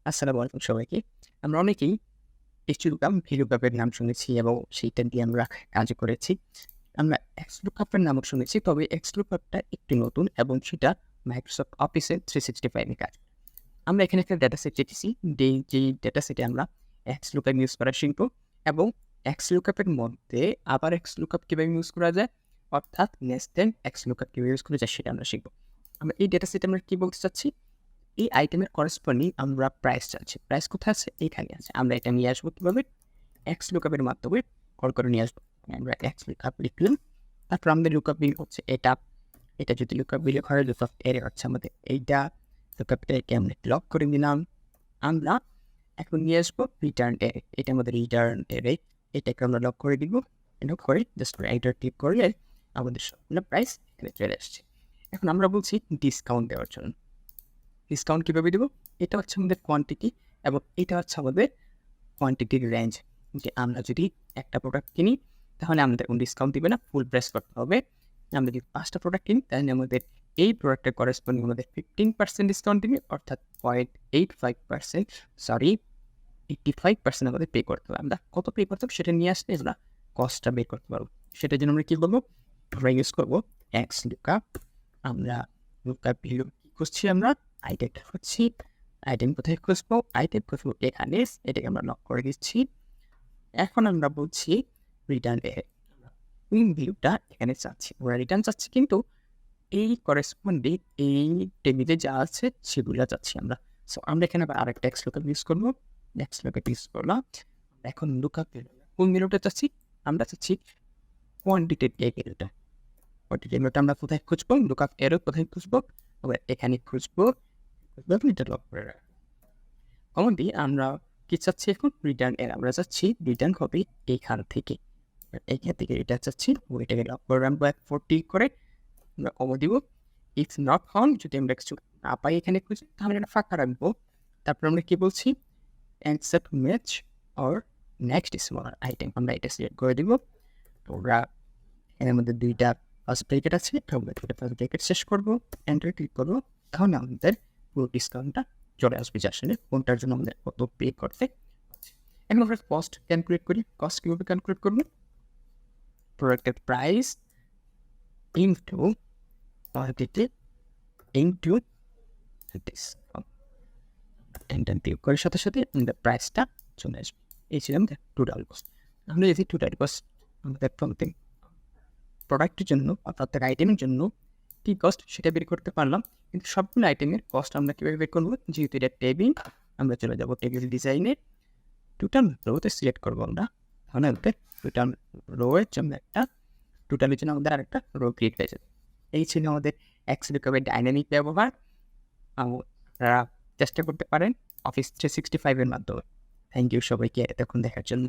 আসসালামুয়ালাইকুম সবাইকে। আমরা অনেকেই XLookup, VLOOKUP এর নাম শুনেছি এবং সেইটা দিয়ে আমরা কাজও করেছি। আমরা XLookup এর নামও শুনেছি, তবে XLookup টা একটু নতুন এবং সেটা Microsoft Office এ 365 এ কাজ। আমরা এখানে একটা ডেটা সেট রেখেছি। যেই ডেটা সেটে আমরা XLookup ইউজ করা শিখব এবং XLookup এর মধ্যে আবার XLookup কিভাবে ইউজ করা যায়, অর্থাৎ NasNet XLookup কিভাবে ইউজ করা যায় সেটা আমরা শিখব। আমরা এই ডেটা সেটে আমরা কি বলতে চাচ্ছি? এই আইটেমের করেসপন্ডিং আমরা প্রাইস চাচ্ছি। প্রাইস কোথায় আছে? এইখানে আছে। আমরা এটা নিয়ে আসবো কিভাবে? XLookup এর মাধ্যমে কল করে নিয়ে আসবো। আমরা XLookup লিখলাম। তারপর আমাদের লুকআপ বিল হচ্ছে এটা। এটা যদি লুকআপ বিল হয়, লুকআপ এরে হচ্ছে আমাদের এইটা। লুকআপ একে আমরা লক করে দিলাম। আমরা এখন নিয়ে আসবো রিটার্ন এরে। এটা আমাদের রিটার্ন এরে। এটাকে আমরা লক করে দিব। লক করে জাস্ট রাইটার ক্লিক করলে আমাদের সবগুলো প্রাইস এখানে চলে আসছে। এখন আমরা বলছি ডিসকাউন্ট দেওয়ার জন্য। ডিসকাউন্ট কীভাবে দেবো? এটা হচ্ছে আমাদের কোয়ান্টিটি এবং এটা হচ্ছে আমাদের কোয়ান্টিটির রেঞ্জ। যে আমরা যদি একটা প্রোডাক্ট কিনি তাহলে আমাদের কোনো ডিসকাউন্ট দিবে না, ফুল প্রাইস করতে হবে। আমরা যদি 5টা প্রোডাক্ট কিনি তাহলে আমাদের এই প্রোডাক্টের করেসপন্ডিং আমাদের 15% ডিসকাউন্ট দিবে, অর্থাৎ 85% আমাদের পে করতে হবে। আমরা কত পে করতে হবে সেটা নিয়ে আসলে আমরা কস্টটা বের করতে পারবো। সেটার জন্য আমরা কী করবো? আমরা ইউজ করবো XLookup। আমরা লুকআপ ভ্যালু কী খুঁজছি? আমরা আইটেমটা খুঁজছি। আইটেম কোথায় খুঁজবো? আইটেম খুঁজবো এখানে। এটাকে আমরা লক করে দিচ্ছি। এখন আমরা বলছি রিটার্ন এ ভ্যালুটা এখানে চাচ্ছি। আমরা রিটার্ন চাচ্ছি, কিন্তু এই করেসপন্ডিং এই টেবিলে যা আছে সেগুলো চাচ্ছি আমরা। সো আমরা এখানে আবার আরেকটা XLookup ইউজ করবো। XLookup ইউজ করলাম। এখন লুকআপ ভ্যালু কোন ভ্যালুটা চাচ্ছি? আমরা চাচ্ছি কোয়ান্টিটির এই ভ্যালুটা। কোয়ান্টিটি ভ্যালুটা আমরা কোথায় খুঁজবো? লুকআপ এরও কোথায় খুঁজবো? আমরা এখানে খুঁজবো। এটা লক করে রাখবো। কমনলি আমরা কি চাচ্ছি এখন? রিটার্ন এর। আমরা চাচ্ছি রিটার্ন হবে এইখান থেকে। এইখান থেকে রিটার্ন চাচ্ছি। এটাকে লক করে রাখবো 40 করে। আমরা কমন দিব। ইফ নট ফাউন্ড, যদি আমরা কিছু না পাই এখানে খুঁজে, তাহলে এটা ফাঁকা রাখবো। তারপর আমরা কি বলছি? Accept match or next smaller item. আমরা এটা সিলেক্ট করে দিব। আমরা এর মধ্যে দুইটা ফার্স্ট ব্র্যাকেট আছে। আমরা দুইটা ফার্স্ট ব্র্যাকেট শেষ করবো। এন্টার ক্লিক করবো। তাহলে আমাদের পুরো ডিসকাউন্টটা চলে আসবে, যে আসলে কোনটার জন্য আমাদের কত পে করতে। এখন আমরা কস্ট ক্যালকুলেট করি। কস্ট কীভাবে ক্যালকুলেট করবো? প্রোডাক্টের price into quantity into discount. Enter click করার সাথে সাথে আমাদের প্রাইসটা চলে আসবে। এই ছিল আমাদের টোটাল কস্ট। আমরা যদি টোটাল কস্ট আমাদের প্রোডাক্টের জন্য অর্থাৎ আইটেমের জন্য কী কস্ট সেটা বের করতে পারলাম, কিন্তু সবগুলো আইটেমের কস্ট আমরা কীভাবে বের করবো? যেহেতু এটা টেবিল, আমরা চলে যাবো টেবিল ডিজাইনে। টোটাল রোতে সিলেক্ট করবো আমরা। তাহলে আমাদের টোটাল রোয়ের জন্য একটা, টোটালের জন্য আমাদের আরেকটা রো ক্রিয়েট হয়ে যাবে। এই ছিল আমাদের XLookup এর ডাইনামিক ব্যবহার। আপনারা চেষ্টা করতে পারেন অফিস 365 এর মাধ্যমে। থ্যাংক ইউ সবাইকে এতক্ষণ দেখার জন্য।